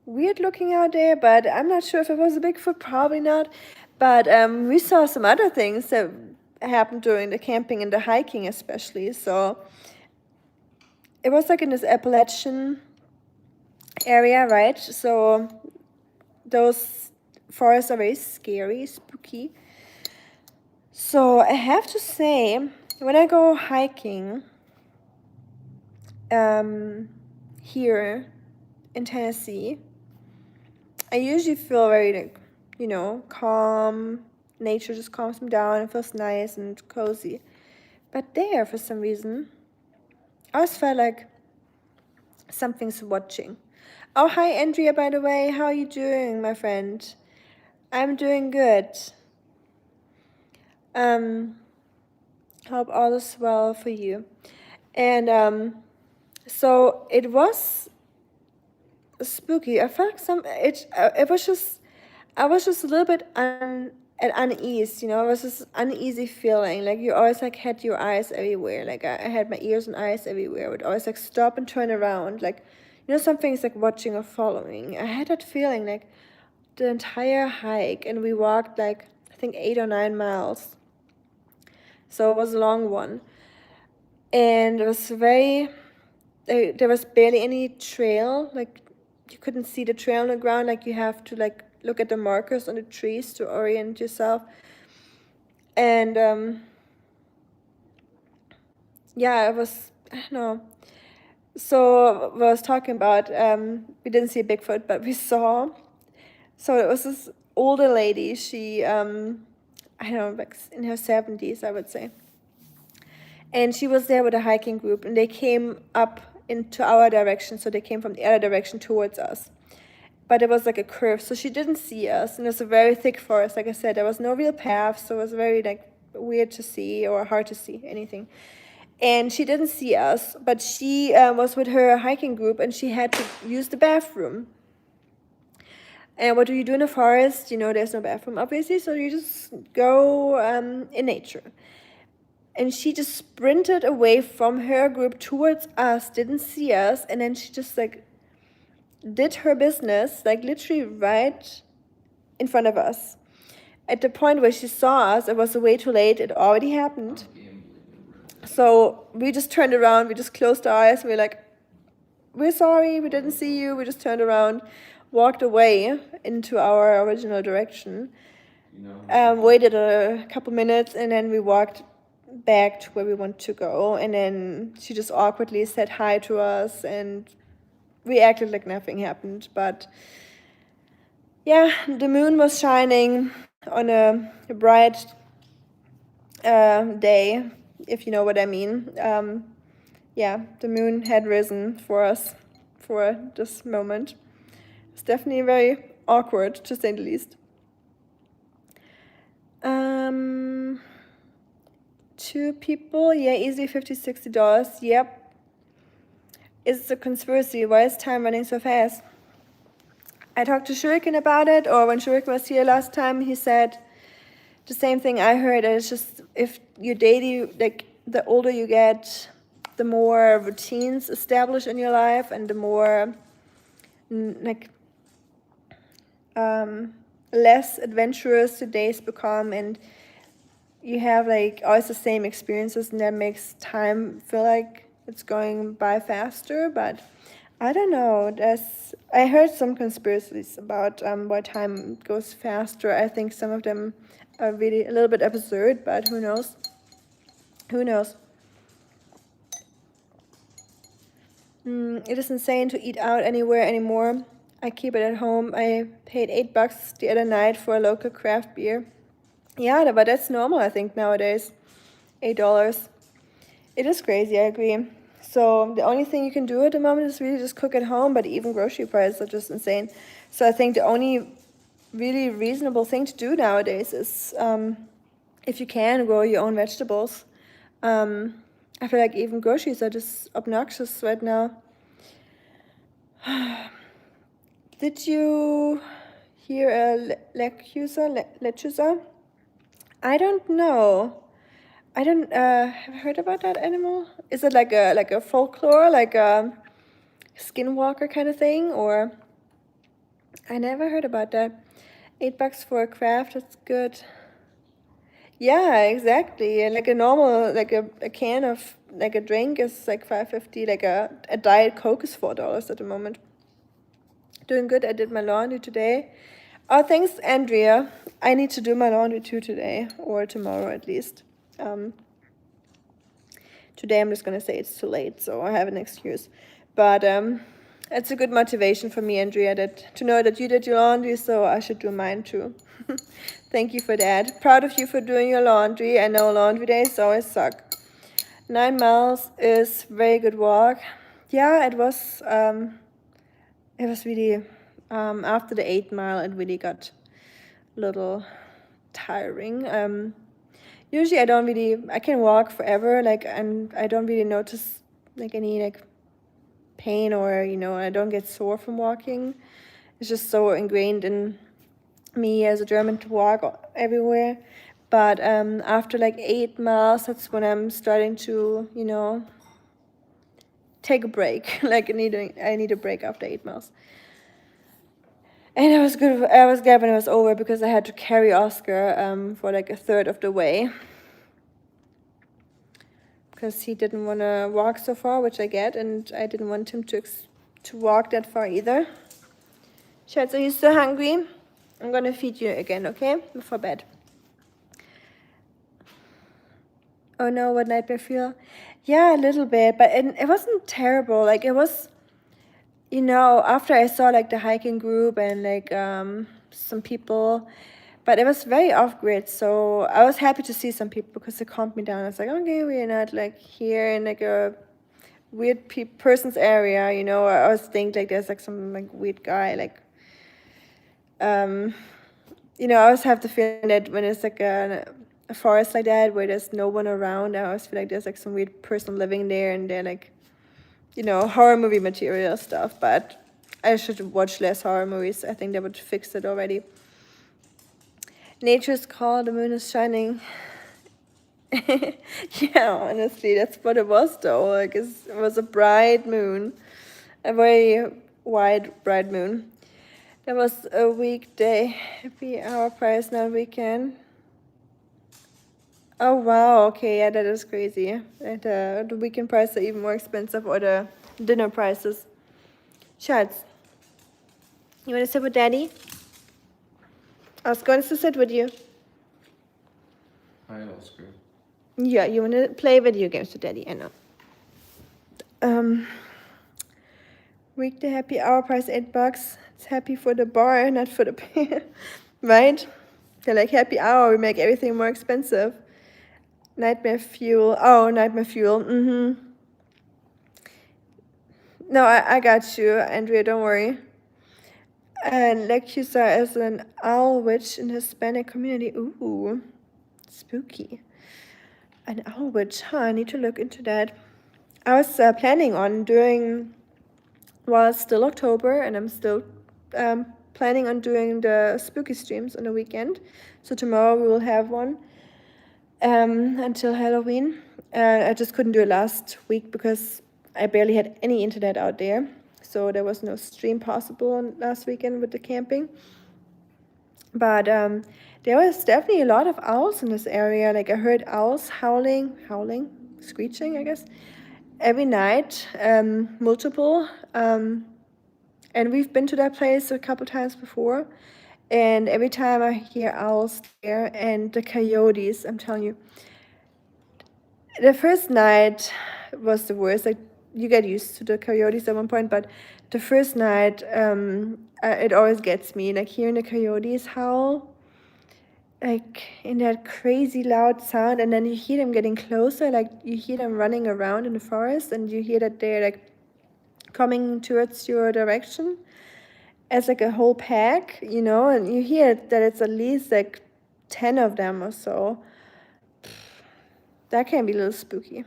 weird looking out there, but I'm not sure if it was a Bigfoot, probably not. But we saw some other things that happened during the camping and the hiking especially. So it was like in this Appalachian area, right? So those forests are very scary, spooky. So I have to say, when I go hiking here in Tennessee, I usually feel very, like, calm. Nature just calms me down. It feels nice and cozy. But there, for some reason, I always felt like something's watching. Oh, hi, Andrea, by the way. How are you doing, my friend? I'm doing good. Hope all is well for you. And so it was spooky. I felt like it was just, I was just a little bit at unease, you know. It was this uneasy feeling, like you always like had your eyes everywhere. Like I had my ears and eyes everywhere. I would always like stop and turn around, like, you know, something's like watching or following. I had that feeling like the entire hike, and we walked like I think 8 or 9 miles. So it was a long one, and it was there was barely any trail. Like you couldn't see the trail on the ground. Like you have to like look at the markers on the trees to orient yourself. And yeah, it was, I don't know. So what I was talking about, we didn't see Bigfoot, but we saw. So it was this older lady. She I don't know, like in her 70s, I would say. And she was there with a hiking group, and they came up into our direction. So they came from the other direction towards us. But it was like a curve, so she didn't see us, and it was a very thick forest. Like I said, there was no real path, so it was very like weird to see or hard to see anything. And she didn't see us, but she was with her hiking group, and she had to use the bathroom. And what do you do in a forest? You know, there's no bathroom, obviously, so you just go in nature. And she just sprinted away from her group towards us, didn't see us, and then she just like did her business, like literally right in front of us. At the point where she saw us, it was way too late. It already happened. So we just turned around. We just closed our eyes. We were like, we're sorry. We didn't see you. We just turned around, walked away into our original direction, waited a couple minutes, and then we walked back to where we want to go. And then she just awkwardly said hi to us, and we acted like nothing happened. But yeah, the moon was shining on a bright day, if you know what I mean. Yeah, the moon had risen for us for this moment. It's definitely very awkward, to say the least. 2 people, yeah, easily $50-$60. Yep. It's a conspiracy. Why is time running so fast? I talked to Shuriken about it, or when Shuriken was here last time, he said the same thing I heard. It's just if your daily, like the older you get, the more routines establish in your life, and the more like less adventurous the days become, and you have like always the same experiences, and that makes time feel like it's going by faster. But I don't know. I heard some conspiracies about why time goes faster. I think some of them are really a little bit absurd, but who knows? Who knows? It is insane to eat out anywhere anymore. I keep it at home. I paid $8 the other night for a local craft beer. Yeah, but that's normal, I think, nowadays. $8. It is crazy, I agree. So the only thing you can do at the moment is really just cook at home, but even grocery prices are just insane. So I think the only really reasonable thing to do nowadays is, if you can, grow your own vegetables. I feel like even groceries are just obnoxious right now. Did you hear a lechuza? I don't know. I don't have heard about that animal. Is it like a folklore, like a skinwalker kind of thing, or? I never heard about that. $8 for a craft, that's good. Yeah, exactly. And like a normal, like a can of like a drink is like $5.50. Like a Diet Coke is $4 at the moment. Doing good. I did my laundry today. Oh, thanks, Andrea. I need to do my laundry too today, or tomorrow at least. Today I'm just gonna say it's too late, so I have an excuse. But it's a good motivation for me, Andrea, to know that you did your laundry, so I should do mine too. Thank you for that. Proud of you for doing your laundry. I know laundry days always suck. 9 miles is very good walk. Yeah, it was really, after the 8th mile, it really got a little tiring. Usually I can walk forever, like, and I don't really notice like any like pain, or I don't get sore from walking. It's just so ingrained in me as a German to walk everywhere. But after like 8 miles, that's when I'm starting to, take a break. Like I need a break after 8 miles. And it was good. I was glad when it was over because I had to carry Oscar for like a third of the way. Because he didn't want to walk so far, which I get, and I didn't want him to walk that far either. Schatz, are you still hungry? I'm gonna feed you again, okay? Before bed. Oh no, what nightmare feel? Yeah, a little bit, but it wasn't terrible. Like it was, after I saw like the hiking group and like some people, but it was very off grid. So I was happy to see some people because it calmed me down. I was like, okay, we're not like here in like a weird person's area. I always think like there's like some like weird guy like. I always have the feeling that when it's like a forest like that where there's no one around, I always feel like there's like some weird person living there and they're like, horror movie material stuff. But I should watch less horror movies. I think they would fix it already. Nature's call, the moon is shining. Yeah, honestly, that's what it was though. Like it was a bright moon, a very wide, bright moon. That was a weekday. Happy hour price, not weekend. Oh wow, okay, yeah, that is crazy. And, the weekend prices are even more expensive, or the dinner prices. Schatz, you want to sit with Daddy? I was going to sit with you. Hi, Oscar. Yeah, you want to play video games with Daddy, I know. Weekday happy hour price $8. It's happy for the bar, not for the beer. Right? They're like happy hour, we make everything more expensive. Nightmare fuel. Oh, nightmare fuel. No, I got you, Andrea, don't worry. And Lecusa is an owl witch in the Hispanic community. Ooh, spooky. An owl witch, huh? I need to look into that. I was planning on doing, well, it's still October, and I'm still planning on doing the spooky streams on the weekend. So tomorrow we will have one until Halloween. I just couldn't do it last week because I barely had any internet out there. So there was no stream possible last weekend with the camping. But there was definitely a lot of owls in this area. Like I heard owls howling, screeching, I guess, every night, multiple. And we've been to that place a couple times before. And every time I hear owls there and the coyotes, I'm telling you, the first night was the worst. Like you get used to the coyotes at one point, but the first night, it always gets me. Like hearing the coyotes howl, like in that crazy loud sound, and then you hear them getting closer. Like you hear them running around in the forest, and you hear that they're like coming towards your direction as like a whole pack, and you hear that it's at least like 10 of them or so. That can be a little spooky.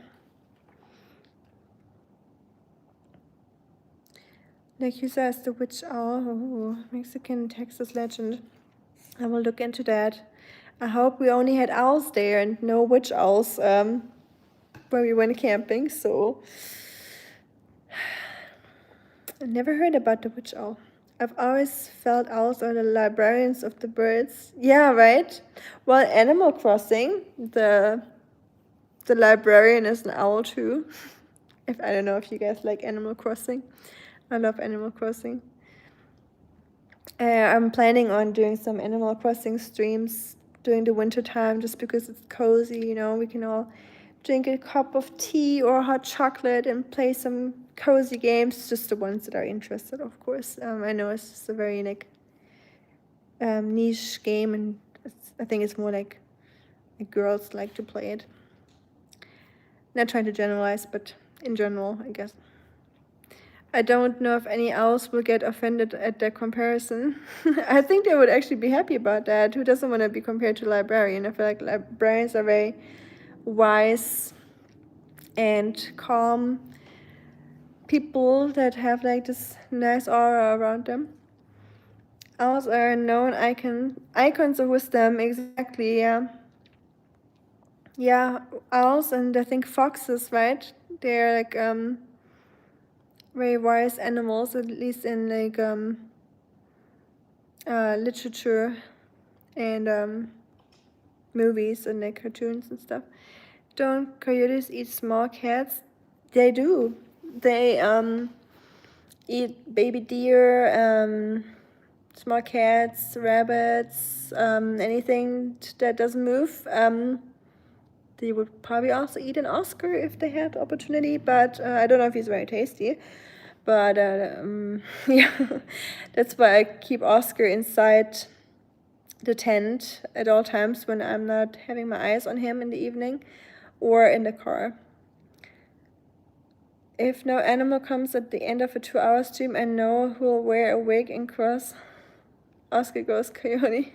Like you said, the witch owl, Mexican Texas legend. I will look into that. I hope we only had owls there and no witch owls when we went camping. So I never heard about the witch owl. I've always felt owls are the librarians of the birds. Yeah, right? Well, Animal Crossing, the librarian is an owl too. I don't know if you guys like Animal Crossing. I love Animal Crossing. I'm planning on doing some Animal Crossing streams during the winter time just because it's cozy, we can all drink a cup of tea or hot chocolate and play some cozy games, just the ones that are interested, of course. I know it's just a very niche game, and I think it's more like girls like to play it. Not trying to generalize, but in general, I guess. I don't know if any owls will get offended at that comparison. I think they would actually be happy about that. Who doesn't want to be compared to a librarian? I feel like librarians are very wise and calm people that have like this nice aura around them. Owls are known icons of wisdom, exactly, yeah. Yeah, owls and I think foxes, right? They're like very wise animals, at least in like literature and movies and like cartoons and stuff. Don't coyotes eat small cats? They do. They eat baby deer, small cats, rabbits, anything that doesn't move. They would probably also eat an Oscar if they had the opportunity, but I don't know if he's very tasty. But yeah, that's why I keep Oscar inside the tent at all times when I'm not having my eyes on him in the evening or in the car. If no animal comes at the end of a 2-hour stream, I know who'll wear a wig and cross. Oscar goes coyote.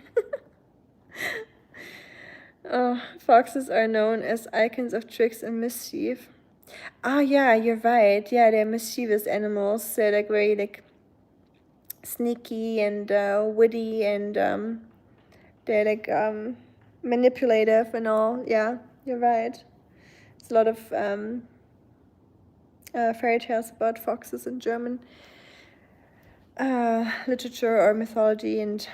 Foxes are known as icons of tricks and mischief. Ah, yeah, you're right. Yeah, they're mischievous animals. They're like very like sneaky and witty, and they're like manipulative and all. Yeah, you're right. There's a lot of fairy tales about foxes in German literature or mythology, and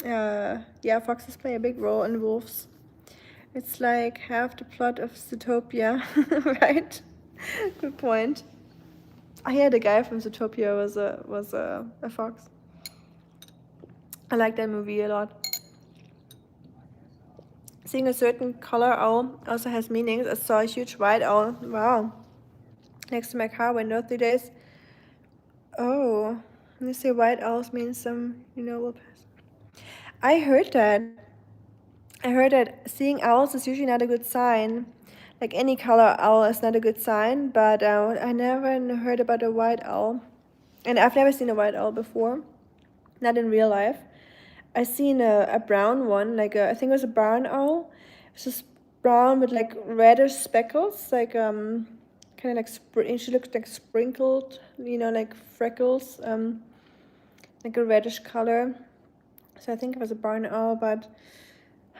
yeah, foxes play a big role in wolves. It's like half the plot of Zootopia, right? Good point. Oh yeah, the guy from Zootopia was a fox. I like that movie a lot. Seeing a certain color owl also has meanings. I saw a huge white owl. Wow. Next to my car window 3 days. Oh, when you say white owls means some, will pass. I heard that. I heard that seeing owls is usually not a good sign. Like any color owl is not a good sign, but I never heard about a white owl. And I've never seen a white owl before, not in real life. I seen a brown one, like I think it was a barn owl. It's just brown with like reddish speckles, like kind of like she looked like sprinkled, like freckles, like a reddish color. So I think it was a barn owl, but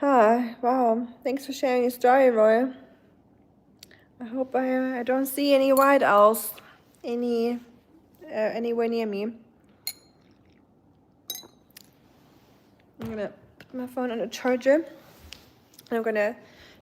wow. Thanks for sharing your story, Roy. I hope I don't see any white owls anywhere near me. I'm gonna put my phone on a charger, and I'm gonna